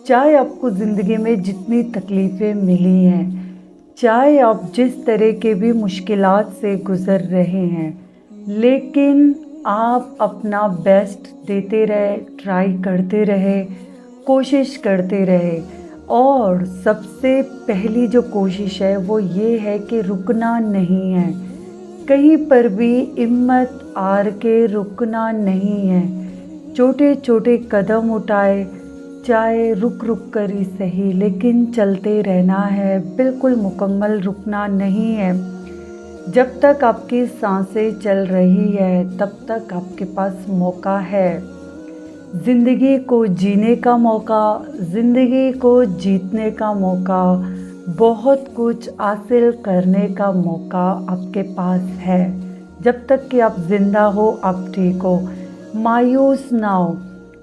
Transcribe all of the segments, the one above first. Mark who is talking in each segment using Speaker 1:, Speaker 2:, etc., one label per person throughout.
Speaker 1: चाहे आपको ज़िंदगी में जितनी तकलीफ़ें मिली हैं, चाहे आप जिस तरह के भी मुश्किलात से गुज़र रहे हैं, लेकिन आप अपना बेस्ट देते रहे, ट्राई करते रहे, कोशिश करते रहे। और सबसे पहली जो कोशिश है वो ये है कि रुकना नहीं है, कहीं पर भी हिम्मत हार के रुकना नहीं है। छोटे छोटे कदम उठाए, चाहे रुक रुक कर ही सही, लेकिन चलते रहना है, बिल्कुल मुकम्मल रुकना नहीं है। जब तक आपकी सांसें चल रही है तब तक आपके पास मौका है। ज़िंदगी को जीने का मौका, ज़िंदगी को जीतने का मौका, बहुत कुछ हासिल करने का मौका आपके पास है। जब तक कि आप ज़िंदा हो, आप ठीक हो। मायूस ना हो,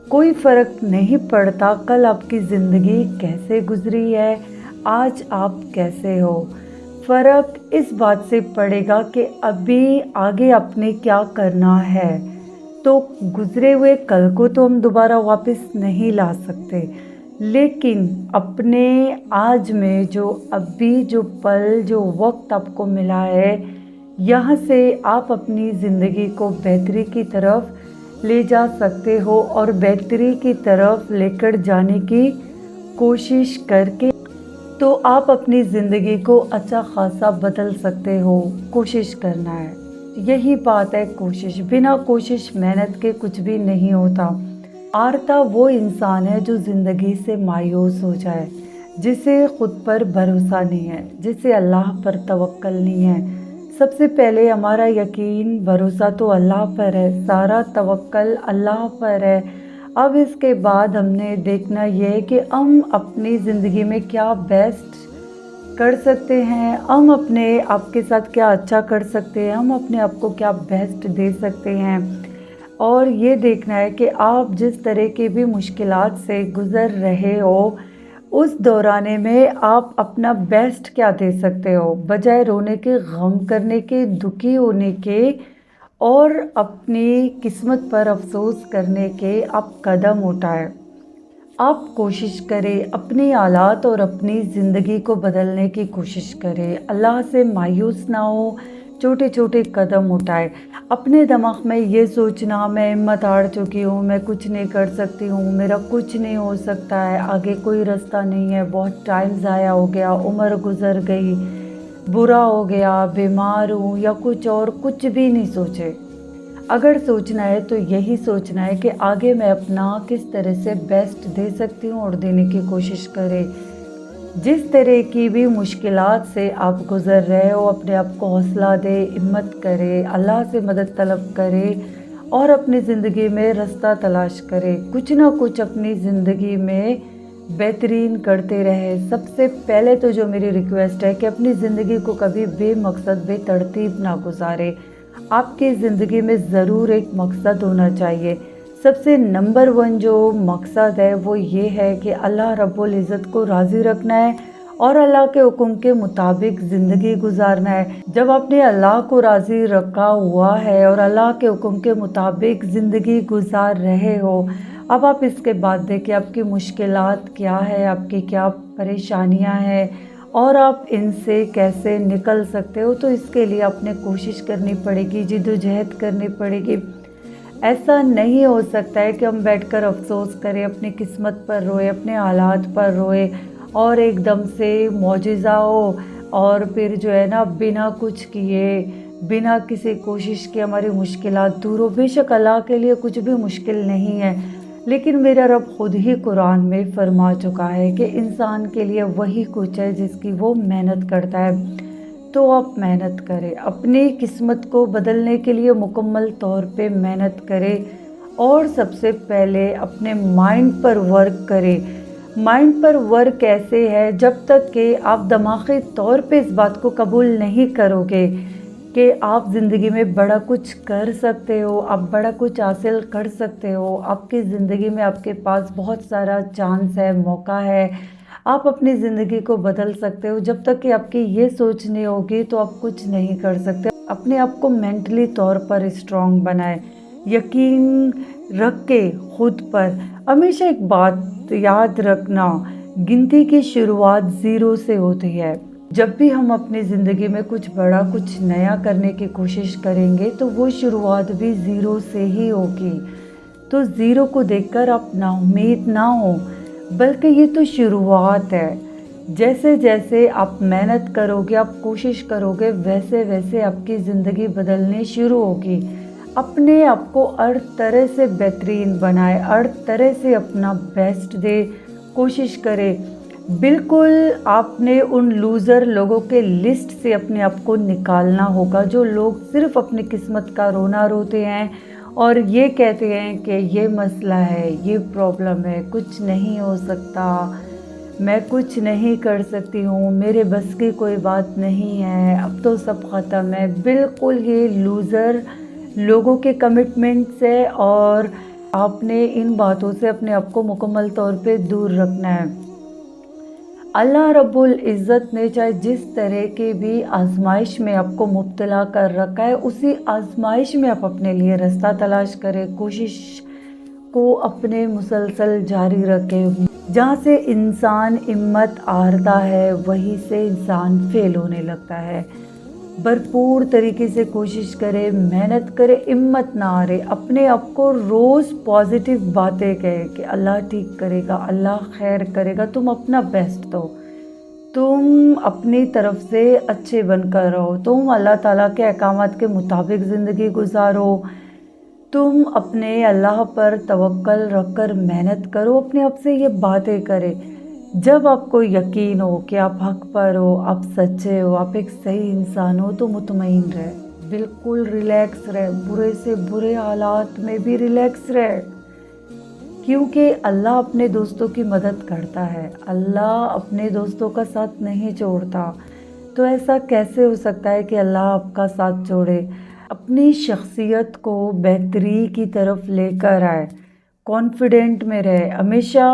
Speaker 1: कोई फ़र्क नहीं पड़ता कल आपकी ज़िंदगी कैसे गुज़री है, आज आप कैसे हो। फ़र्क इस बात से पड़ेगा कि अभी आगे आपने क्या करना है। तो गुज़रे हुए कल को तो हम दोबारा वापस नहीं ला सकते, लेकिन अपने आज में जो अभी जो पल जो वक्त आपको मिला है, यहाँ से आप अपनी ज़िंदगी को बेहतरी की तरफ ले जा सकते हो और बेहतरी की तरफ लेकर जाने की कोशिश करके तो आप अपनी ज़िंदगी को अच्छा खासा बदल सकते हो। कोशिश करना है, यही बात है। कोशिश, बिना कोशिश मेहनत के कुछ भी नहीं होता। हारता वो इंसान है जो ज़िंदगी से मायूस हो जाए, जिसे खुद पर भरोसा नहीं है, जिसे अल्लाह पर तवक्कल नहीं है। सबसे पहले हमारा यकीन भरोसा तो अल्लाह पर है, सारा तवक्कल अल्लाह पर है। अब इसके बाद हमने देखना यह है कि हम अपनी ज़िंदगी में क्या बेस्ट कर सकते हैं, हम अपने आप के साथ क्या अच्छा कर सकते हैं, हम अपने आप को क्या बेस्ट दे सकते हैं। और ये देखना है कि आप जिस तरह की भी मुश्किलात से गुज़र रहे हो, उस दौराने में आप अपना बेस्ट क्या दे सकते हो, बजाय रोने के, गम करने के, दुखी होने के और अपनी किस्मत पर अफसोस करने के आप कदम उठाएं। आप कोशिश करें, अपनी हालात और अपनी ज़िंदगी को बदलने की कोशिश करें। अल्लाह से मायूस ना हो, छोटे छोटे कदम उठाएं। अपने दिमाग में ये सोचना मैं हिम्मत हार चुकी हूँ, मैं कुछ नहीं कर सकती हूँ, मेरा कुछ नहीं हो सकता है, आगे कोई रास्ता नहीं है, बहुत टाइम ज़ाया हो गया, उम्र गुज़र गई, बुरा हो गया, बीमार हूँ या कुछ और, कुछ भी नहीं सोचे। अगर सोचना है तो यही सोचना है कि आगे मैं अपना किस तरह से बेस्ट दे सकती हूँ और देने की कोशिश करें। जिस तरह की भी मुश्किलात से आप गुज़र रहे हो, अपने आप को हौसला दे, हिम्मत करे, अल्लाह से मदद तलब करे और अपनी ज़िंदगी में रास्ता तलाश करे। कुछ ना कुछ अपनी ज़िंदगी में बेहतरीन करते रहे। सबसे पहले तो जो मेरी रिक्वेस्ट है कि अपनी ज़िंदगी को कभी बेमकसद, बेतरतीब ना गुजारे। आपकी ज़िंदगी में ज़रूर एक मकसद होना चाहिए। सबसे नंबर 1 जो मकसद है वो ये है कि अल्लाह रब्बुल इज़्ज़त को राज़ी रखना है और अल्लाह के हुक्म के मुताबिक ज़िंदगी गुजारना है। जब आपने अल्लाह को राज़ी रखा हुआ है और अल्लाह के हुक्म के मुताबिक ज़िंदगी गुजार रहे हो, अब आप इसके बाद देखिए आपकी मुश्किलात क्या है, आपकी क्या परेशानियां हैं और आप इनसे कैसे निकल सकते हो। तो इसके लिए आपने कोशिश करनी पड़ेगी, जिद्दोजहद करनी पड़ेगी। ऐसा नहीं हो सकता है कि हम बैठकर अफसोस करें, अपनी किस्मत पर रोए, अपने हालात पर रोए और एकदम से मौजिज़ा हो और फिर जो है ना बिना कुछ किए, बिना किसी कोशिश के हमारी मुश्किलात दूर हो। बेशक अल्लाह के लिए कुछ भी मुश्किल नहीं है, लेकिन मेरा रब खुद ही कुरान में फरमा चुका है कि इंसान के लिए वही कुछ है जिसकी वो मेहनत करता है। तो आप मेहनत करें, अपनी किस्मत को बदलने के लिए मुकम्मल तौर पे मेहनत करें और सबसे पहले अपने माइंड पर वर्क करें। माइंड पर वर्क ऐसे है, जब तक कि आप दिमागी तौर पे इस बात को कबूल नहीं करोगे कि आप ज़िंदगी में बड़ा कुछ कर सकते हो, आप बड़ा कुछ हासिल कर सकते हो, आपकी ज़िंदगी में आपके पास बहुत सारा चांस है, मौका है, आप अपनी ज़िंदगी को बदल सकते हो। जब तक कि आपकी ये सोच नहीं होगी तो आप कुछ नहीं कर सकते। अपने आप को मेंटली तौर पर स्ट्रॉन्ग बनाएं, यकीन रख के खुद पर हमेशा एक बात याद रखना, गिनती की शुरुआत 0 से होती है। जब भी हम अपनी ज़िंदगी में कुछ बड़ा कुछ नया करने की कोशिश करेंगे तो वो शुरुआत भी 0 से ही होगी। तो 0 को देखकर आप नाउम्मीद ना हो, बल्कि ये तो शुरुआत है। जैसे जैसे आप मेहनत करोगे, आप कोशिश करोगे, वैसे वैसे आपकी ज़िंदगी बदलनी शुरू होगी। अपने आप को हर तरह से बेहतरीन बनाए, हर तरह से अपना बेस्ट दे, कोशिश करे। बिल्कुल आपने उन लूज़र लोगों के लिस्ट से अपने आप को निकालना होगा, जो लोग सिर्फ़ अपनी किस्मत का रोना रोते हैं और ये कहते हैं कि ये मसला है, ये प्रॉब्लम है, कुछ नहीं हो सकता, मैं कुछ नहीं कर सकती हूँ, मेरे बस की कोई बात नहीं है, अब तो सब ख़त्म है। बिल्कुल ये लूज़र लोगों के कमिटमेंट्स है और आपने इन बातों से अपने आप को मुकम्मल तौर पे दूर रखना है। अल्लाह रब्बुल इज़्ज़त ने चाहे जिस तरह के भी आजमाइश में आपको मुब्तला कर रखा है, उसी आजमाइश में आप अपने लिए रास्ता तलाश करें, कोशिश को अपने मुसलसल जारी रखें। जहाँ से इंसान हिम्मत हारता है, वहीं से इंसान फेल होने लगता है। भरपूर तरीके से कोशिश करे, मेहनत करे, हिम्मत ना हारे। अपने आप को रोज़ पॉजिटिव बातें कहे कि अल्लाह ठीक करेगा, अल्लाह खैर करेगा। तुम अपना बेस्ट दो, तुम अपनी तरफ से अच्छे बनकर रहो, तुम अल्लाह ताला के अहकामात के मुताबिक ज़िंदगी गुजारो, तुम अपने अल्लाह पर तवक्कल रखकर मेहनत करो। अपने आप से ये बातें करें। जब आपको यकीन हो कि आप हक पर हो, आप सच्चे हो, आप एक सही इंसान हो, तो मुतमईन रहे, बिल्कुल रिलैक्स रहे, बुरे से बुरे हालात में भी रिलैक्स रहे, क्योंकि अल्लाह अपने दोस्तों की मदद करता है, अल्लाह अपने दोस्तों का साथ नहीं छोड़ता। तो ऐसा कैसे हो सकता है कि अल्लाह आपका साथ छोड़े? अपनी शख्सियत को बेहतरी की तरफ लेकर आए, कॉन्फिडेंट में रहे, हमेशा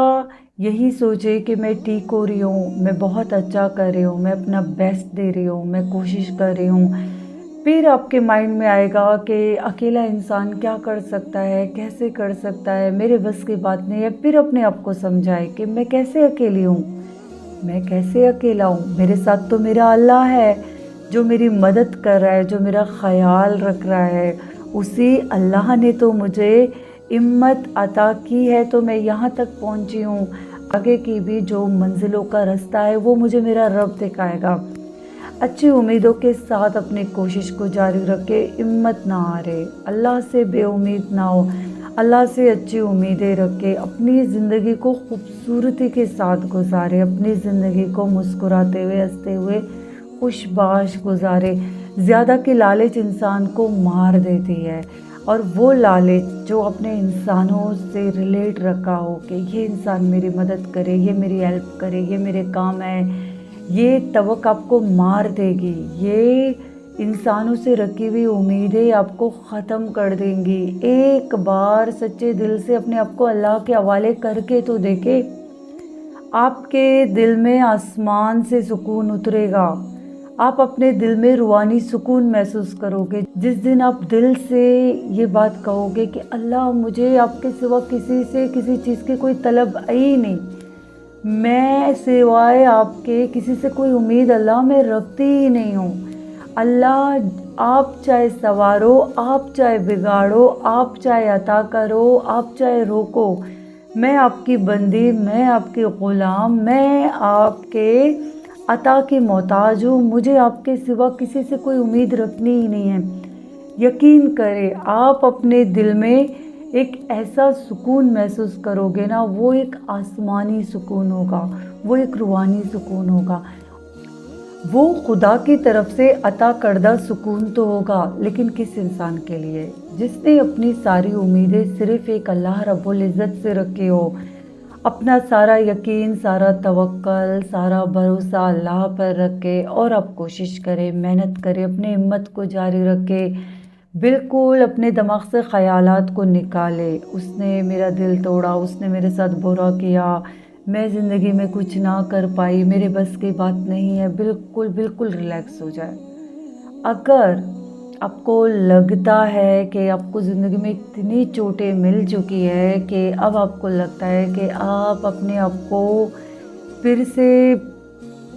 Speaker 1: यही सोचे कि मैं ठीक हो रही हूँ, मैं बहुत अच्छा कर रही हूँ, मैं अपना बेस्ट दे रही हूँ, मैं कोशिश कर रही हूँ। फिर आपके माइंड में आएगा कि अकेला इंसान क्या कर सकता है, कैसे कर सकता है, मेरे बस की बात नहीं है। फिर अपने आप को समझाए कि मैं कैसे अकेली हूँ, मैं कैसे अकेला हूँ, मेरे साथ तो मेरा अल्लाह है जो मेरी मदद कर रहा है, जो मेरा ख्याल रख रहा है। उसी अल्लाह ने तो मुझे हिम्मत अता की है, तो मैं यहाँ तक पहुँची हूँ। आगे की भी जो मंजिलों का रास्ता है वो मुझे मेरा रब दिखाएगा। अच्छी उम्मीदों के साथ अपनी कोशिश को जारी रखे, हिम्मत ना हारे, अल्लाह से बेउम्मीद ना हो, अल्लाह से अच्छी उम्मीदें रखे, अपनी ज़िंदगी को खूबसूरती के साथ गुजारे, अपनी ज़िंदगी को मुस्कुराते हुए, हंसते हुए, खुशबाश गुजारे। ज़्यादा की लालच इंसान को मार देती है, और वो लालच जो अपने इंसानों से रिलेट रखा हो कि ये इंसान मेरी मदद करे, ये मेरी हेल्प करे, ये मेरे काम है, ये तवक्को आपको मार देगी। ये इंसानों से रखी हुई उम्मीदें आपको ख़त्म कर देंगी। एक बार सच्चे दिल से अपने आप को अल्लाह के हवाले करके तो देखे, आपके दिल में आसमान से सुकून उतरेगा। आप अपने दिल में रूहानी सुकून महसूस करोगे। जिस दिन आप दिल से ये बात कहोगे कि अल्लाह, मुझे आपके सिवा किसी से किसी चीज़ की कोई तलब है ही नहीं, मैं सिवाय आपके किसी से कोई उम्मीद अल्लाह मैं रखती ही नहीं हूँ। अल्लाह, आप चाहे संवारो, आप चाहे बिगाड़ो, आप चाहे अता करो, आप चाहे रोको, मैं आपकी बंदी, मैं आपकी ग़ुलाम, मैं आपके अता की मोहताज हूँ। मुझे आपके सिवा किसी से कोई उम्मीद रखनी ही नहीं है। यकीन करें, आप अपने दिल में एक ऐसा सुकून महसूस करोगे ना, वो एक आसमानी सुकून होगा, वो एक रूहानी सुकून होगा। वो खुदा की तरफ से अता करदा सुकून तो होगा, लेकिन किस इंसान के लिए? जिसने अपनी सारी उम्मीदें सिर्फ़ एक अल्लाह रब्बुल इज़्ज़त से रखी हो, अपना सारा यकीन, सारा तवक्कल, सारा भरोसा अल्लाह पर रखे, और आप कोशिश करें, मेहनत करें, अपनी हिम्मत को जारी रखें। बिल्कुल अपने दिमाग से ख़यालात को निकाले, उसने मेरा दिल तोड़ा, उसने मेरे साथ बुरा किया, मैं ज़िंदगी में कुछ ना कर पाई, मेरे बस की बात नहीं है। बिल्कुल बिल्कुल रिलैक्स हो जाए। अगर آپ کو لگتا ہے کہ آپ کو زندگی میں اتنی چوٹیں مل چکی ہے کہ اب آپ کو لگتا ہے کہ آپ اپنے آپ کو پھر سے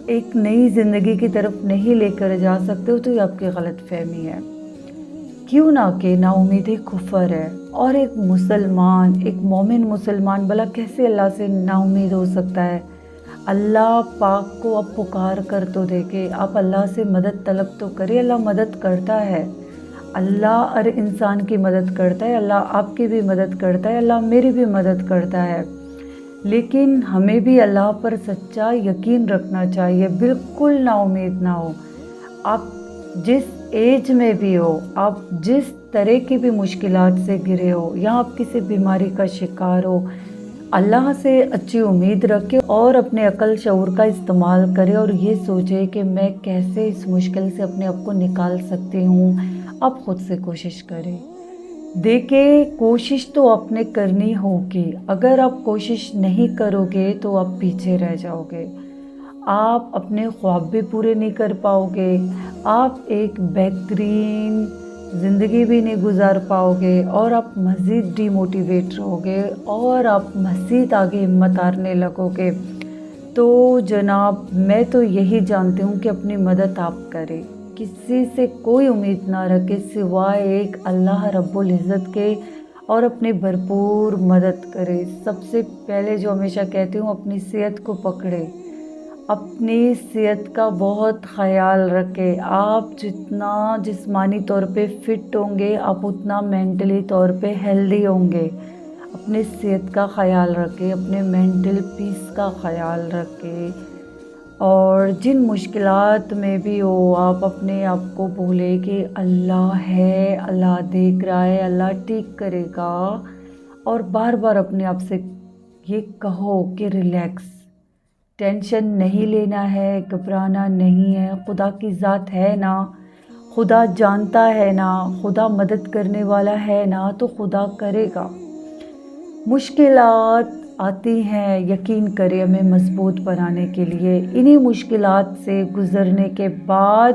Speaker 1: ایک نئی زندگی کی طرف نہیں لے کر جا سکتے ہو، تو یہ آپ کی غلط فہمی ہے۔ کیوں نہ کہ نا امیدی کفر ہے، اور ایک مسلمان، ایک مومن مسلمان بھلا کیسے اللہ سے نا امید ہو سکتا ہے؟ اللہ پاک کو اب پکار کر تو دیکھے، آپ اللہ سے مدد طلب تو کرے، اللہ مدد کرتا ہے، اللہ ہر انسان کی مدد کرتا ہے، اللہ آپ کی بھی مدد کرتا ہے، اللہ میری بھی مدد کرتا ہے، لیکن ہمیں بھی اللہ پر سچا یقین رکھنا چاہیے، بالکل نا امید نہ ہو۔ آپ جس ایج میں بھی ہو، آپ جس طرح کی بھی مشکلات سے گرے ہو یا آپ کسی بیماری کا شکار ہو، اللہ سے اچھی امید رکھے اور اپنے عقل شعور کا استعمال کرے اور یہ سوچے کہ میں کیسے اس مشکل سے اپنے آپ کو نکال سکتی ہوں۔ آپ خود سے کوشش کریں، دیکھیں کوشش تو آپ نے کرنی ہوگی، اگر آپ کوشش نہیں کرو گے تو آپ پیچھے رہ جاؤ گے، آپ اپنے خواب بھی پورے نہیں کر پاؤ گے، آپ ایک بہترین زندگی بھی نہیں گزار پاؤ گے، اور آپ مزید ڈی موٹیویٹ رہو گے اور آپ مزید آگے ہمت ہارنے لگو گے۔ تو جناب میں تو یہی جانتی ہوں کہ اپنی مدد آپ کریں، کسی سے کوئی امید نہ رکھے سوائے ایک اللہ رب العزت کے، اور اپنی بھرپور مدد کرے۔ سب سے پہلے جو ہمیشہ کہتی ہوں، اپنی صحت کو پکڑے، اپنی صحت کا بہت خیال رکھے۔ آپ جتنا جسمانی طور پہ فٹ ہوں گے، آپ اتنا مینٹلی طور پہ ہیلدی ہوں گے۔ اپنے صحت کا خیال رکھے، اپنے مینٹل پیس کا خیال رکھے، اور جن مشکلات میں بھی ہو آپ اپنے آپ کو بولے کہ اللہ ہے، اللہ دیکھ رہا ہے، اللہ ٹھیک کرے گا، اور بار بار اپنے آپ سے یہ کہو کہ ریلیکس، ٹینشن نہیں لینا ہے، گھبرانا نہیں ہے، خدا کی ذات ہے نا، خدا جانتا ہے نا، خدا مدد کرنے والا ہے نا، تو خدا کرے گا۔ مشکلات آتی ہیں، یقین کرے ہمیں مضبوط بنانے کے لیے، انہی مشکلات سے گزرنے کے بعد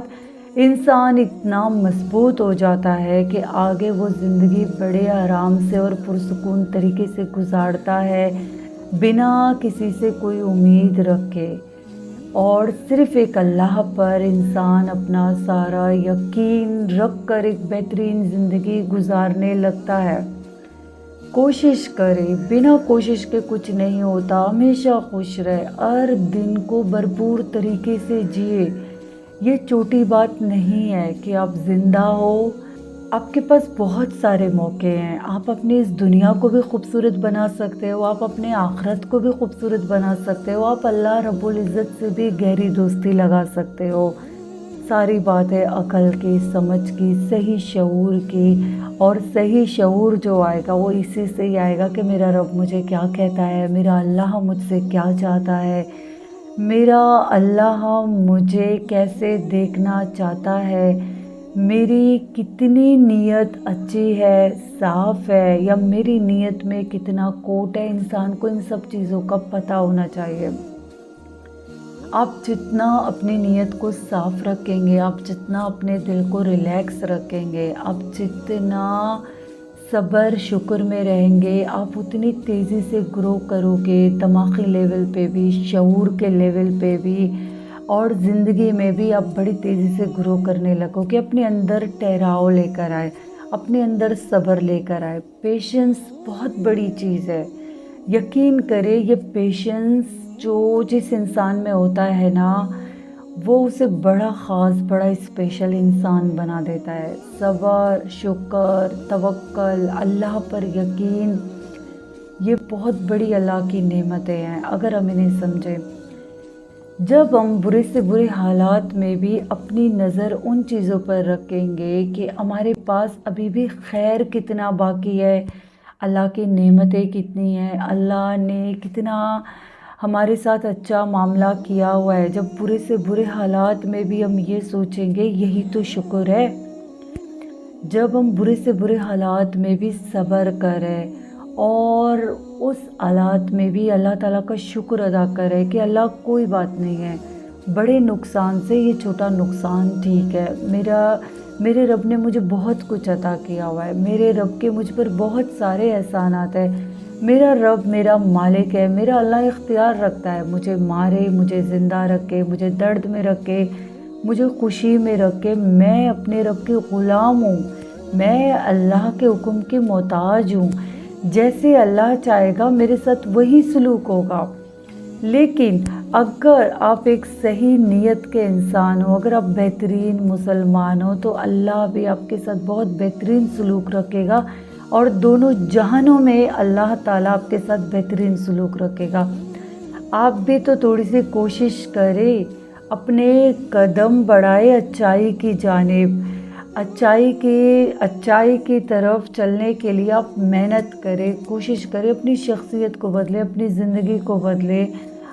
Speaker 1: انسان اتنا مضبوط ہو جاتا ہے کہ آگے وہ زندگی بڑے آرام سے اور پرسکون طریقے سے گزارتا ہے، بنا کسی سے کوئی امید رکھے، اور صرف ایک اللہ پر انسان اپنا سارا یقین رکھ کر ایک بہترین زندگی گزارنے لگتا ہے۔ کوشش کرے، بنا کوشش کے کچھ نہیں ہوتا، ہمیشہ خوش رہے، ہر دن کو بھرپور طریقے سے جیے۔ یہ چھوٹی بات نہیں ہے کہ آپ زندہ ہو، آپ کے پاس بہت سارے موقع ہیں، آپ اپنی اس دنیا کو بھی خوبصورت بنا سکتے ہو، آپ اپنے آخرت کو بھی خوبصورت بنا سکتے ہو، آپ اللہ رب العزت سے بھی گہری دوستی لگا سکتے ہو۔ ساری بات ہے عقل کی، سمجھ کی، صحیح شعور کی، اور صحیح شعور جو آئے گا وہ اسی سے ہی آئے گا کہ میرا رب مجھے کیا کہتا ہے، میرا اللہ مجھ سے کیا چاہتا ہے، میرا اللہ مجھے کیسے دیکھنا چاہتا ہے، میری کتنی نیت اچھی ہے، صاف ہے، یا میری نیت میں کتنا کوٹ ہے۔ انسان کو ان سب چیزوں کا پتہ ہونا چاہیے۔ آپ جتنا اپنی نیت کو صاف رکھیں گے، آپ جتنا اپنے دل کو ریلیکس رکھیں گے، آپ جتنا صبر شکر میں رہیں گے، آپ اتنی تیزی سے گرو کرو گے، دماغی لیول پہ بھی، شعور کے لیول پہ بھی، اور زندگی میں بھی آپ بڑی تیزی سے گرو کرنے لگو گے۔ اپنے اندر ٹھہراؤ لے کر آئے، اپنے اندر صبر لے کر آئے۔ پیشنس بہت بڑی چیز ہے، یقین کرے یہ پیشنس جو جس انسان میں ہوتا ہے نا، وہ اسے بڑا خاص، بڑا اسپیشل انسان بنا دیتا ہے۔ صبر، شکر، توکل، اللہ پر یقین، یہ بہت بڑی اللہ کی نعمتیں ہیں اگر ہم انہیں سمجھیں۔ جب ہم برے سے برے حالات میں بھی اپنی نظر ان چیزوں پر رکھیں گے کہ ہمارے پاس ابھی بھی خیر کتنا باقی ہے، اللہ کی نعمتیں کتنی ہیں، اللہ نے کتنا ہمارے ساتھ اچھا معاملہ کیا ہوا ہے، جب برے سے برے حالات میں بھی ہم یہ سوچیں گے یہی تو شکر ہے۔ جب ہم برے سے برے حالات میں بھی صبر کریں اور اس حالات میں بھی اللہ تعالیٰ کا شکر ادا کریں کہ اللہ کوئی بات نہیں ہے، بڑے نقصان سے یہ چھوٹا نقصان ٹھیک ہے، میرے رب نے مجھے بہت کچھ عطا کیا ہوا ہے، میرے رب کے مجھ پر بہت سارے احسانات ہیں، میرا رب میرا مالک ہے، میرا اللہ اختیار رکھتا ہے، مجھے مارے، مجھے زندہ رکھے، مجھے درد میں رکھے، مجھے خوشی میں رکھے، میں اپنے رب کی غلام ہوں، میں اللہ کے حکم کی محتاج ہوں، جیسے اللہ چاہے گا میرے ساتھ وہی سلوک ہوگا۔ لیکن اگر آپ ایک صحیح نیت کے انسان ہو، اگر آپ بہترین مسلمان ہو، تو اللہ بھی آپ کے ساتھ بہت بہترین سلوک رکھے گا، اور دونوں جہانوں میں اللہ تعالیٰ آپ کے ساتھ بہترین سلوک رکھے گا۔ آپ بھی تو تھوڑی سی کوشش کریں، اپنے قدم بڑھائے اچائی کی جانب، اچائی کی طرف چلنے کے لیے آپ محنت کریں، کوشش کریں، اپنی شخصیت کو بدلیں، اپنی زندگی کو بدلیں۔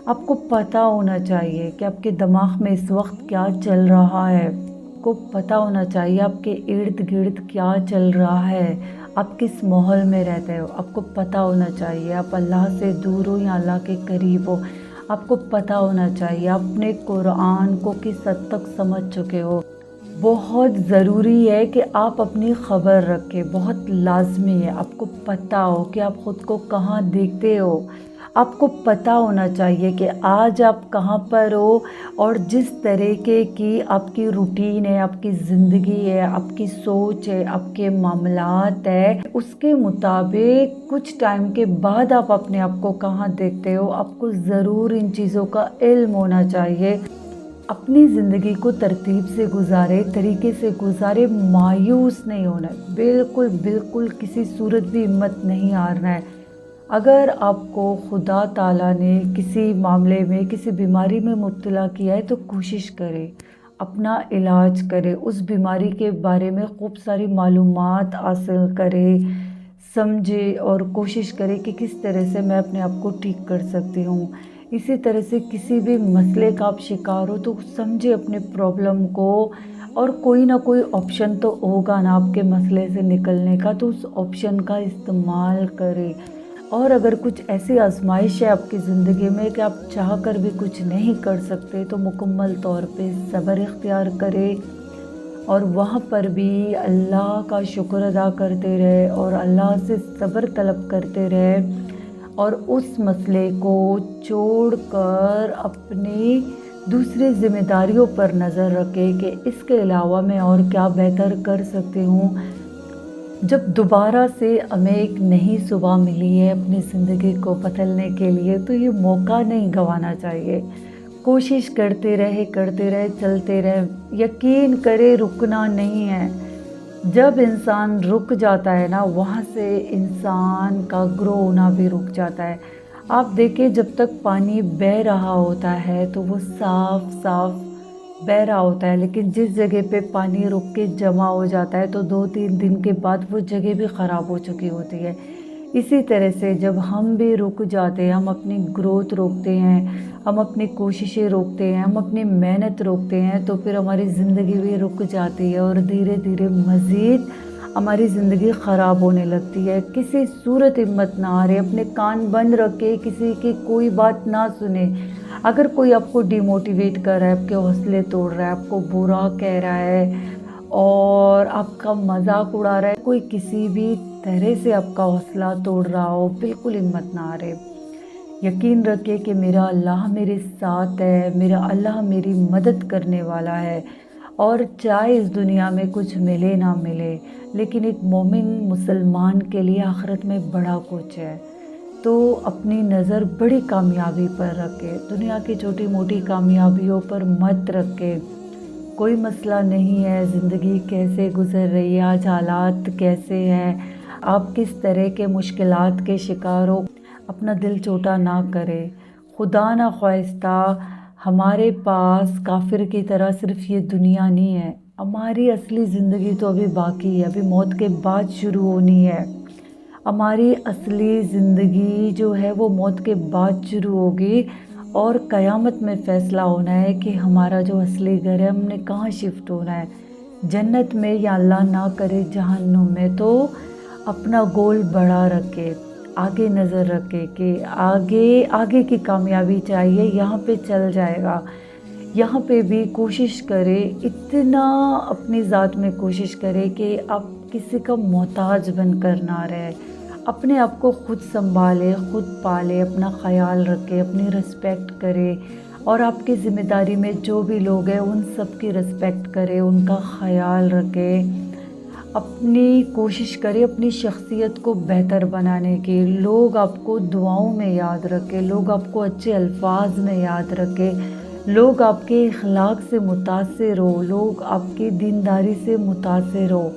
Speaker 1: آپ کو پتہ ہونا چاہیے کہ آپ کے دماغ میں اس وقت کیا چل رہا ہے، آپ کو پتہ ہونا چاہیے آپ کے ارد گرد کیا چل رہا ہے، آپ کس ماحول میں رہتے ہو، آپ کو پتہ ہونا چاہیے آپ اللہ سے دور ہو یا اللہ کے قریب ہو، آپ کو پتہ ہونا چاہیے آپ اپنے قرآن کو کس حد تک سمجھ چکے ہو۔ بہت ضروری ہے کہ آپ اپنی خبر رکھیں، بہت لازمی ہے، آپ کو پتہ ہو کہ آپ خود کو کہاں دیکھتے ہو، آپ کو پتہ ہونا چاہیے کہ آج آپ کہاں پر ہو، اور جس طریقے کی آپ کی روٹین ہے، آپ کی زندگی ہے، آپ کی سوچ ہے، آپ کے معاملات ہے، اس کے مطابق کچھ ٹائم کے بعد آپ اپنے آپ کو کہاں دیکھتے ہو، آپ کو ضرور ان چیزوں کا علم ہونا چاہیے۔ اپنی زندگی کو ترتیب سے گزارے، طریقے سے گزارے، مایوس نہیں ہونا ہے، بالکل کسی صورت بھی ہمت نہیں ہارنا ہے۔ اگر آپ کو خدا تعالیٰ نے کسی معاملے میں، کسی بیماری میں مبتلا کیا ہے، تو کوشش کرے، اپنا علاج کرے، اس بیماری کے بارے میں خوب ساری معلومات حاصل کرے، سمجھے، اور کوشش کرے کہ کس طرح سے میں اپنے آپ کو ٹھیک کر سکتی ہوں۔ اسی طرح سے کسی بھی مسئلے کا آپ شکار ہو تو سمجھے اپنے پرابلم کو، اور کوئی نہ کوئی آپشن تو ہوگا نا آپ کے مسئلے سے نکلنے کا، تو اس آپشن کا استعمال کرے۔ اور اگر کچھ ایسی آزمائش ہے آپ کی زندگی میں کہ آپ چاہ کر بھی کچھ نہیں کر سکتے، تو مکمل طور پہ صبر اختیار کرے، اور وہاں پر بھی اللہ کا شکر ادا کرتے رہے، اور اللہ سے صبر طلب کرتے رہے، اور اس مسئلے کو چھوڑ کر اپنی دوسری ذمہ داریوں پر نظر رکھے کہ اس کے علاوہ میں اور کیا بہتر کر سکتی ہوں۔ جب دوبارہ سے ہمیں ایک نئی صبح ملی ہے اپنی زندگی کو بدلنے کے لیے، تو یہ موقع نہیں گنوانا چاہیے۔ کوشش کرتے رہے، چلتے رہے، یقین کرے رکنا نہیں ہے۔ جب انسان رک جاتا ہے نا، وہاں سے انسان کا گرو ہونا بھی رک جاتا ہے۔ آپ دیکھیں، جب تک پانی بہہ رہا ہوتا ہے تو وہ صاف بہہ رہا ہوتا ہے، لیکن جس جگہ پہ پانی رک کے جمع ہو جاتا ہے تو 2-3 دن کے بعد وہ جگہ بھی خراب ہو چکی ہوتی ہے۔ اسی طرح سے جب ہم بھی رک جاتے ہیں، ہم اپنی گروتھ روکتے ہیں، ہم اپنی کوششیں روکتے ہیں، ہم اپنی محنت روکتے ہیں، تو پھر ہماری زندگی بھی رک جاتی ہے، اور دھیرے دھیرے مزید ہماری زندگی خراب ہونے لگتی ہے۔ کسی صورت ہمت نہ ہارے، اپنے کان بند رکھے، کسی کی کوئی بات نہ سنے۔ اگر کوئی آپ کو ڈی موٹیویٹ کر رہا ہے، آپ کے حوصلے توڑ رہا ہے، آپ کو برا کہہ رہا ہے، اور آپ کا مذاق اڑا رہا ہے، کوئی کسی بھی طرح سے آپ کا حوصلہ توڑ رہا ہو، بالکل ہمت نہ ہارے۔ یقین رکھے کہ میرا اللہ میرے ساتھ ہے، میرا اللہ میری مدد کرنے والا ہے، اور چاہے اس دنیا میں کچھ ملے نہ ملے، لیکن ایک مومن مسلمان کے لیے آخرت میں بڑا کچھ ہے۔ تو اپنی نظر بڑی کامیابی پر رکھے، دنیا کی چھوٹی موٹی کامیابیوں پر مت رکھے۔ کوئی مسئلہ نہیں ہے، زندگی کیسے گزر رہی ہے، آج حالات کیسے ہیں، آپ کس طرح کے مشکلات کے شکار ہو، اپنا دل چھوٹا نہ کرے۔ خدا نہ خواستہ ہمارے پاس کافر کی طرح صرف یہ دنیا نہیں ہے، ہماری اصلی زندگی تو ابھی باقی ہے، ابھی موت کے بعد شروع ہونی ہے۔ ہماری اصلی زندگی جو ہے وہ موت کے بعد شروع ہوگی، اور قیامت میں فیصلہ ہونا ہے کہ ہمارا جو اصلی گھر ہے، ہم نے کہاں شفٹ ہونا ہے، جنت میں یا اللہ نہ کرے جہنم میں۔ تو اپنا گول بڑا رکھے، آگے نظر رکھے کہ آگے کی کامیابی چاہیے، یہاں پہ چل جائے گا۔ यहाँ पे भी कोशिश करें, इतना अपनी ज़ात में कोशिश करें कि आप किसी का मोहताज बनकर ना रहे। अपने आप को खुद संभालें, खुद पालें, अपना ख़याल रखें, अपनी रिस्पेक्ट करें और आपकी ज़िम्मेदारी में जो भी लोग हैं उन सब की रिस्पेक्ट करें, उनका ख़याल रखें। अपनी कोशिश करें अपनी शख्सियत को बेहतर बनाने की। लोग आपको दुआओं में याद रखें, लोग आपको अच्छे अल्फाज में याद रखें, लोग आपके इखलाक से मुतासिर हो, लोग आपकी दीनदारी से मुतासिर हो।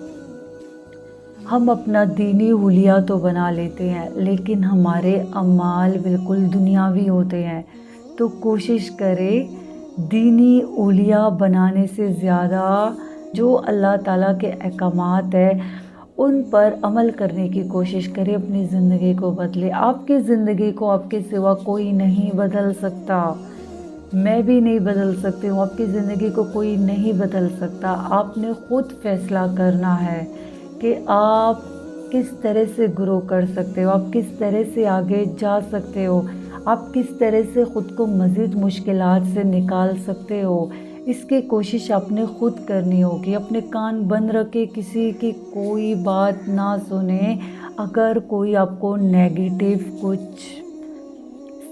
Speaker 1: हम अपना दीनी हुलिया तो बना लेते हैं लेकिन हमारे अमाल बिल्कुल दुनियावी होते हैं। तो कोशिश करें दीनी हुलिया बनाने से ज़्यादा जो अल्लाह ताला के अहकामात है उन पर अमल करने की कोशिश करें, अपनी ज़िंदगी को बदलें। आपकी ज़िंदगी को आपके सिवा कोई नहीं बदल सकता, मैं भी नहीं बदल सकती हूँ, आपकी ज़िंदगी को कोई नहीं बदल सकता। आपने ख़ुद फ़ैसला करना है कि आप किस तरह से ग्रो कर सकते हो, आप किस तरह से आगे जा सकते हो, आप किस तरह से ख़ुद को मज़ीद मुश्किलात से निकाल सकते हो। इसकी कोशिश आपने ख़ुद करनी होगी। अपने कान बंद रखे, किसी की कोई बात ना सुने। अगर कोई आपको नेगेटिव कुछ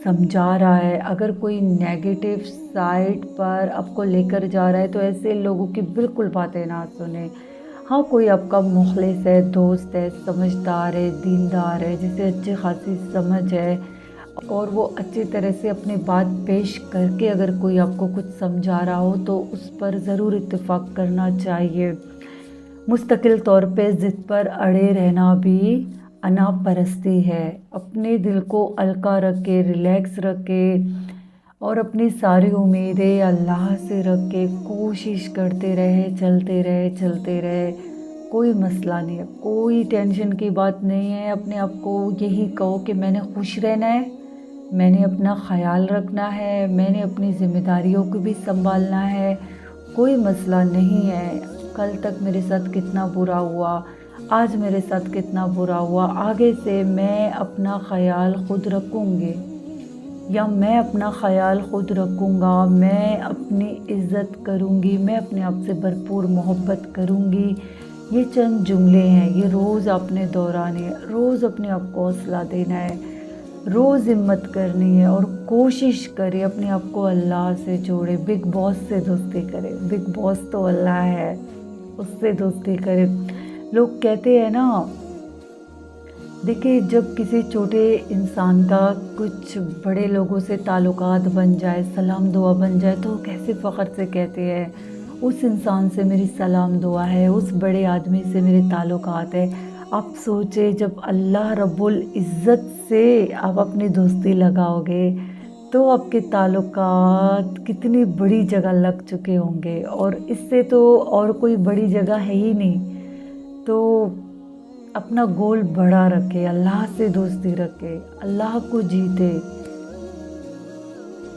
Speaker 1: समझा रहा है, अगर कोई नेगेटिव साइड पर आपको लेकर जा रहा है तो ऐसे लोगों की बिल्कुल बातें ना सुने। हाँ, कोई आपका मुखलिस है, दोस्त है, समझदार है, दीनदार है, जिसे अच्छी खासी समझ है और वो अच्छी तरह से अपनी बात पेश करके अगर कोई आपको कुछ समझा रहा हो तो उस पर ज़रूर इत्तेफाक करना चाहिए। मुस्तकिल तौर पे ज़िद पर अड़े रहना भी अना परस्ती है। अपने दिल को हल्का रखे, रिलैक्स रखे और अपनी सारी उम्मीदें अल्लाह से रख के कोशिश करते रहे, चलते रहे। कोई मसला नहीं है, कोई टेंशन की बात नहीं है। अपने आप को यही कहो कि मैंने खुश रहना है, मैंने अपना ख़याल रखना है, मैंने अपनी ज़िम्मेदारियों को भी संभालना है। कोई मसला नहीं है, कल तक मेरे साथ कितना बुरा हुआ, आज मेरे साथ कितना बुरा हुआ, आगे से मैं अपना ख़याल ख़ुद रखूँगी या मैं अपना ख़याल ख़ुद रखूँगा, मैं अपनी इज़्ज़त करूँगी, मैं अपने आप से भरपूर मोहब्बत करूँगी। ये चंद जुमले हैं, ये रोज़ आपने दोहराने हैं, रोज़ अपने आप को हौसला देना है, रोज़ हिम्मत करनी है और कोशिश करें अपने आप को अल्लाह से जोड़े। बिग बॉस से दोस्ती करें, बिग बॉस तो अल्लाह है, उससे दोस्ती करें। लोग कहते हैं ना, देखिए जब किसी छोटे इंसान का कुछ बड़े लोगों से ताल्लुकात बन जाए, सलाम दुआ बन जाए तो कैसे फ़ख्र से कहते हैं उस इंसान से मेरी सलाम दुआ है, उस बड़े आदमी से मेरे ताल्लुकात है। आप सोचे जब अल्लाह रब्बुल इज़्ज़त से आप अपनी दोस्ती लगाओगे तो आपके ताल्लुकात कितनी बड़ी जगह लग चुके होंगे और इससे तो और कोई बड़ी जगह है ही नहीं। तो अपना गोल बड़ा रखे, अल्लाह से दोस्ती रखे, अल्लाह को जीते,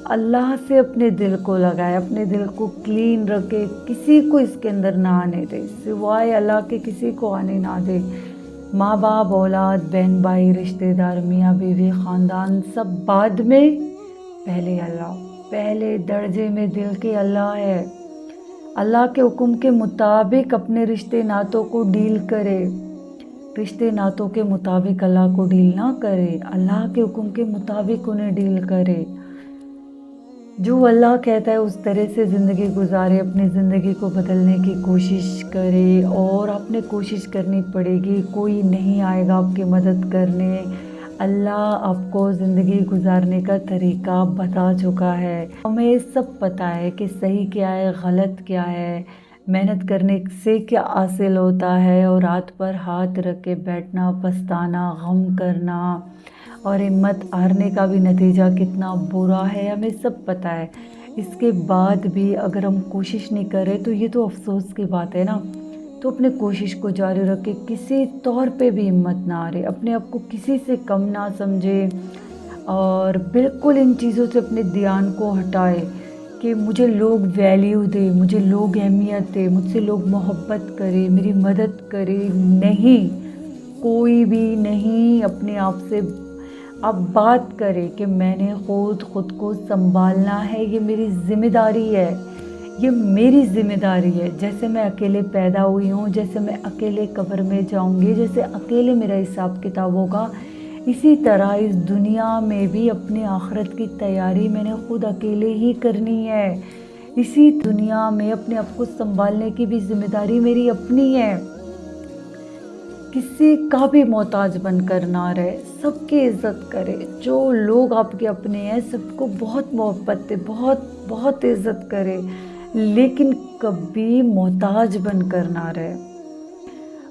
Speaker 1: अल्लाह से अपने दिल को लगाए, अपने दिल को क्लीन रखे, किसी को इसके अंदर ना आने दे, सिवाय अल्लाह के किसी को आने ना दे। माँ बाप, औलाद, बहन भाई, रिश्तेदार, मियाँ बीवी, ख़ानदान सब बाद में, पहले अल्लाह, पहले दर्जे में दिल के अल्लाह है। अल्लाह के हुक्म के मुताबिक अपने रिश्ते नातों को डील करे, रिश्ते नातों के मुताबिक अल्लाह को डील ना करे, अल्लाह के हुक्म के मुताबिक उन्हें डील करे। जो अल्लाह कहता है उस तरह से ज़िंदगी गुजारे, अपनी ज़िंदगी को बदलने की कोशिश करे और आपने कोशिश करनी पड़ेगी, कोई नहीं आएगा आपकी मदद करने। अल्लाह आपको ज़िंदगी गुजारने का तरीका बता चुका है। हमें सब पता है कि सही क्या है, गलत क्या है, मेहनत करने से क्या हासिल होता है और हाथ पर हाथ रख के बैठना, पछताना, गम करना और हिम्मत हारने का भी नतीजा कितना बुरा है, हमें सब पता है। इसके बाद भी अगर हम कोशिश नहीं करें तो ये तो अफसोस की बात है ना। तो अपने कोशिश को जारी रखें, किसी तौर पे भी हिम्मत ना हारे, अपने आप को किसी से कम ना समझे और बिल्कुल इन चीज़ों से अपने ध्यान को हटाए कि मुझे लोग वैल्यू दे, मुझे लोग अहमियत दे, मुझसे लोग मोहब्बत करें, मेरी मदद करें। नहीं, कोई भी नहीं अपने आप से آپ بات کریں کہ میں نے خود کو سنبھالنا ہے، یہ میری ذمہ داری ہے، یہ میری ذمہ داری ہے۔ جیسے میں اکیلے پیدا ہوئی ہوں، جیسے میں اکیلے قبر میں جاؤں گی، جیسے اکیلے میرا حساب کتاب ہوگا، اسی طرح اس دنیا میں بھی اپنی آخرت کی تیاری میں نے خود اکیلے ہی کرنی ہے۔ اسی دنیا میں اپنے آپ کو سنبھالنے کی بھی ذمہ داری میری اپنی ہے۔ کسی کا بھی محتاج بن کر نہ رہے، سب کی عزت کرے۔ جو لوگ آپ کے اپنے ہیں سب کو بہت محبت دے، بہت عزت کرے، لیکن کبھی محتاج بن کر نہ رہے۔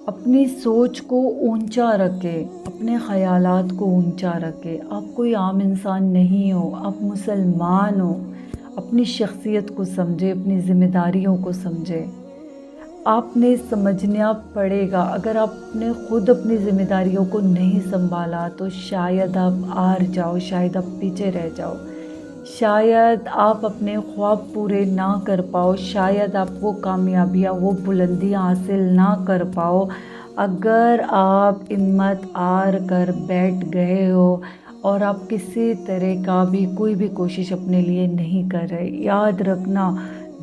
Speaker 1: اپنی سوچ کو اونچا رکھے، اپنے خیالات کو اونچا رکھے۔ آپ کوئی عام انسان نہیں ہو، آپ مسلمان ہو۔ اپنی شخصیت کو سمجھے، اپنی ذمہ داریوں کو سمجھے۔ آپ نے سمجھنا پڑے گا۔ اگر آپ نے خود اپنی ذمہ داریوں کو نہیں سنبھالا تو شاید آپ ہار جاؤ، شاید آپ پیچھے رہ جاؤ، شاید آپ اپنے خواب پورے نہ کر پاؤ، شاید آپ وہ کامیابیاں، وہ بلندیاں حاصل نہ کر پاؤ۔ اگر آپ ہمت ہار کر بیٹھ گئے ہو اور آپ کسی طرح کا بھی کوئی بھی کوشش اپنے لیے نہیں کر رہے، یاد رکھنا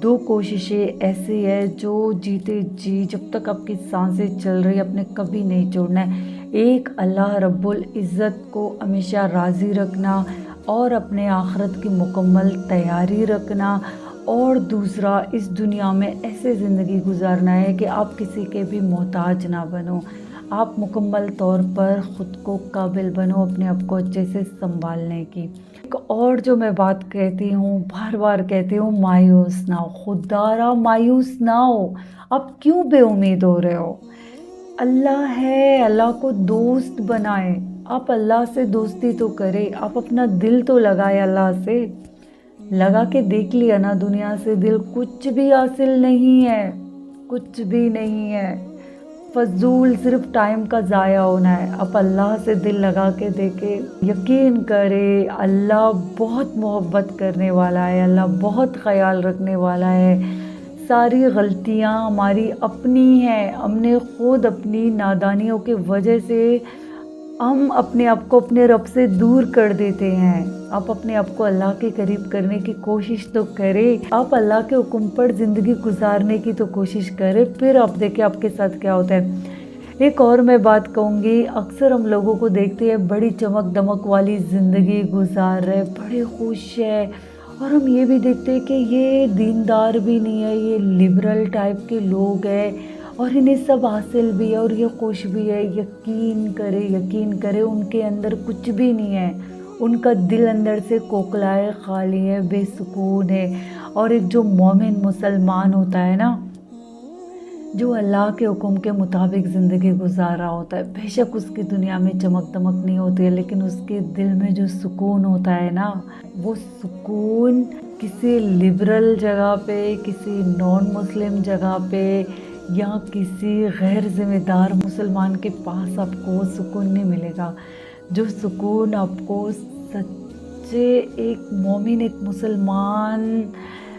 Speaker 1: 2 کوششیں ایسی ہے جو جیتے جی جب تک آپ کی سانسیں چل رہی آپ نے کبھی نہیں چھوڑنا ہے۔ ایک اللہ رب العزت کو ہمیشہ راضی رکھنا اور اپنے آخرت کی مکمل تیاری رکھنا، اور دوسرا اس دنیا میں ایسے زندگی گزارنا ہے کہ آپ کسی کے بھی محتاج نہ بنو، آپ مکمل طور پر خود کو قابل بنو اپنے آپ کو اچھے سے سنبھالنے کی۔ ایک اور جو میں بات کہتی ہوں، بار بار کہتی ہوں، مایوس نہ ہو، خوددارا مایوس نہ ہو۔ آپ کیوں بے امید ہو رہے ہو؟ اللہ ہے، اللہ کو دوست بنائے۔ آپ اللہ سے دوستی تو کرے، آپ اپنا دل تو لگائے اللہ سے۔ لگا کے دیکھ لیا نا دنیا سے دل، کچھ بھی حاصل نہیں ہے، کچھ بھی نہیں ہے، فضول صرف ٹائم کا ضائع ہونا ہے۔ آپ اللہ سے دل لگا کے دیکھے، یقین کرے اللہ بہت محبت کرنے والا ہے، اللہ بہت خیال رکھنے والا ہے۔ ساری غلطیاں ہماری اپنی ہیں، ہم نے خود اپنی نادانیوں کی وجہ سے ہم اپنے آپ کو اپنے رب سے دور کر دیتے ہیں۔ آپ اپنے آپ کو اللہ کے قریب کرنے کی کوشش تو کریں، آپ اللہ کے حکم پر زندگی گزارنے کی تو کوشش کریں، پھر آپ دیکھیں آپ کے ساتھ کیا ہوتا ہے۔ ایک اور میں بات کہوں گی، اکثر ہم لوگوں کو دیکھتے ہیں بڑی چمک دمک والی زندگی گزار رہے، بڑے خوش ہیں، اور ہم یہ بھی دیکھتے ہیں کہ یہ دیندار بھی نہیں ہے، یہ لبرل ٹائپ کے لوگ ہیں اور انہیں سب حاصل بھی ہے اور یہ خوش بھی ہے۔ یقین کرے ان کے اندر کچھ بھی نہیں ہے، ان کا دل اندر سے کوکھلا ہے، خالی ہے، بے سکون ہے۔ اور ایک جو مومن مسلمان ہوتا ہے نا، جو اللہ کے حکم کے مطابق زندگی گزار رہا ہوتا ہے، بے شک اس کی دنیا میں چمک دمک نہیں ہوتی ہے، لیکن اس کے دل میں جو سکون ہوتا ہے نا، وہ سکون کسی لبرل جگہ پہ، کسی نان مسلم جگہ پہ یا کسی غیر ذمہ دار مسلمان کے پاس آپ کو وہ سکون نہیں ملے گا۔ جو سکون آپ کو سچے ایک مومن، ایک مسلمان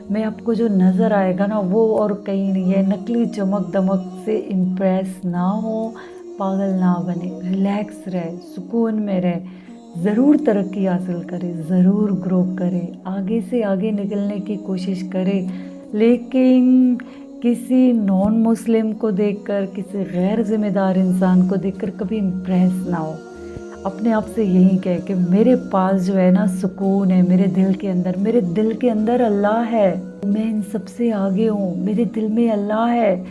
Speaker 1: میں آپ کو جو نظر آئے گا نا، وہ اور کہیں نہیں ہے۔ نقلی چمک دمک سے امپریس نہ ہو، پاگل نہ بنے، ریلیکس رہے، سکون میں رہے، ضرور ترقی حاصل کرے، ضرور گرو کرے، آگے سے آگے نکلنے کی کوشش کرے، لیکن کسی نان مسلم کو دیکھ کر، کسی غیر ذمہ دار انسان کو دیکھ کر کبھی امپریس نہ ہو۔ اپنے آپ سے یہی کہے کہ میرے پاس جو ہے نا سکون ہے، میرے دل کے اندر اللہ ہے، میں ان سب سے آگے ہوں، میرے دل میں اللہ ہے،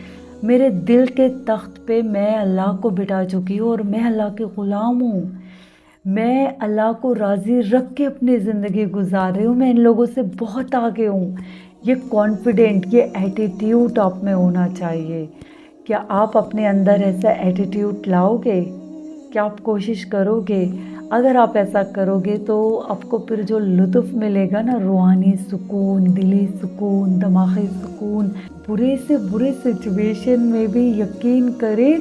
Speaker 1: میرے دل کے تخت پہ میں اللہ کو بٹھا چکی ہوں اور میں اللہ کے غلام ہوں، میں اللہ کو راضی رکھ کے اپنی زندگی گزار رہی ہوں، میں ان لوگوں سے بہت آگے ہوں۔ یہ کانفیڈنٹ، یہ ایٹیٹیوڈ آپ میں ہونا چاہیے۔ کیا آپ اپنے اندر ایسا ایٹیٹیوڈ لاؤ گے؟ کیا آپ کوشش کرو گے؟ اگر آپ ایسا کرو گے تو آپ کو پھر جو لطف ملے گا نا، روحانی سکون، دلی سکون، دماغی سکون، برے سے برے سچویشن میں بھی یقین کرے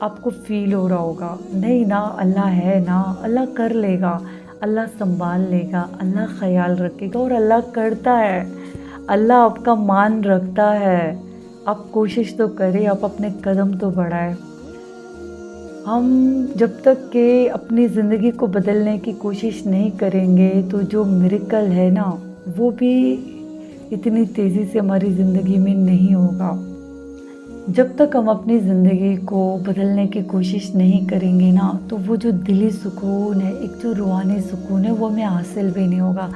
Speaker 1: آپ کو فیل ہو رہا ہوگا، نہیں نا اللہ ہے نا، اللہ کر لے گا، اللہ سنبھال لے گا، اللہ خیال رکھے گا، اور اللہ کرتا ہے، اللہ آپ کا مان رکھتا ہے۔ آپ کوشش تو کریں، آپ اپنے قدم تو بڑھائیں۔ हम जब तक कि अपनी ज़िंदगी को बदलने की कोशिश नहीं करेंगे तो जो मिरेकल है ना, वो भी इतनी तेज़ी से हमारी ज़िंदगी में नहीं होगा। जब तक हम अपनी ज़िंदगी को बदलने की कोशिश नहीं करेंगे ना, तो वो जो दिली सुकून है, एक जो रूहानी सुकून है, वो हमें हासिल भी नहीं होगा।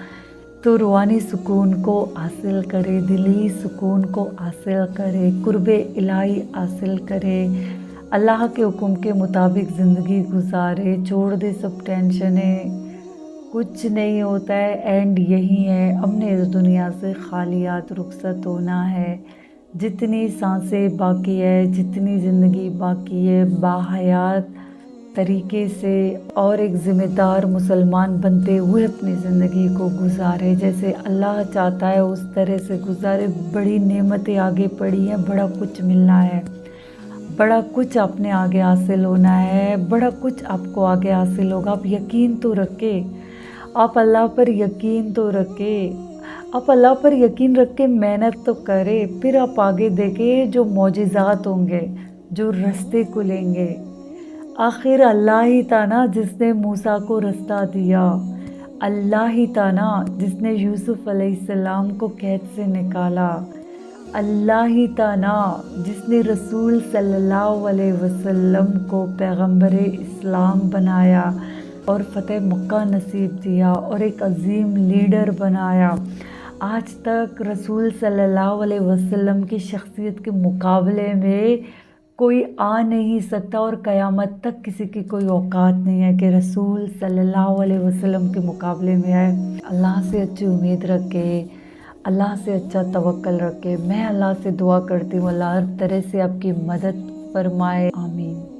Speaker 1: तो रूहानी सुकून को हासिल करे, दिली सुकून को हासिल करे, कुर्बे इलाही हासिल करे, अल्लाह के हुक्म के मुताबिक ज़िंदगी गुजारे, छोड़ दे सब टेंशनें। कुछ नहीं होता है, एंड यही है, हमने इस दुनिया से खालियात रुखसत होना है। जितनी सांसें बाकी है, जितनी ज़िंदगी बाकी है, बाहयात तरीके से और एक ज़िम्मेदार मुसलमान बनते हुए अपनी ज़िंदगी को गुजारे, जैसे अल्लाह चाहता है उस तरह से गुजारे। बड़ी नेमतें आगे पड़ी हैं, बड़ा कुछ मिलना है, बड़ा कुछ अपने आगे हासिल होना है, बड़ा कुछ आपको आगे हासिल होगा। आप यकीन तो रखें, आप अल्लाह पर यकीन तो रखें, आप अल्लाह पर यकीन रख के मेहनत तो करें, फिर आप आगे देखें जो मौजिज़ात होंगे, जो रास्ते खुलेंगे। आखिर अल्लाह ही था ना जिसने मूसा को रास्ता दिया, अल्लाह ही था ना जिसने यूसुफ अलैहिस्सलाम को कैद से निकाला, अल्लाह ही था ना जिसने रसूल सल्लल्लाहु अलैहि वसल्लम को पैगंबर इस्लाम बनाया और फ़तेह मक्का नसीब दिया और एक अजीम लीडर बनाया। आज तक रसूल सल्लल्लाहु अलैहि वसल्लम की शख्सियत के मुकाबले में कोई आ नहीं सकता और क़यामत तक किसी की कोई औकात नहीं है कि रसूल सल्लल्लाहु अलैहि वसल्लम के मुकाबले में आए। अल्लाह से अच्छी उम्मीद रखे, अल्लाह से अच्छा तवक्कल रखे। मैं अल्लाह से दुआ करती हूँ, अल्लाह हर तरह से आपकी मदद फरमाए। आमीन।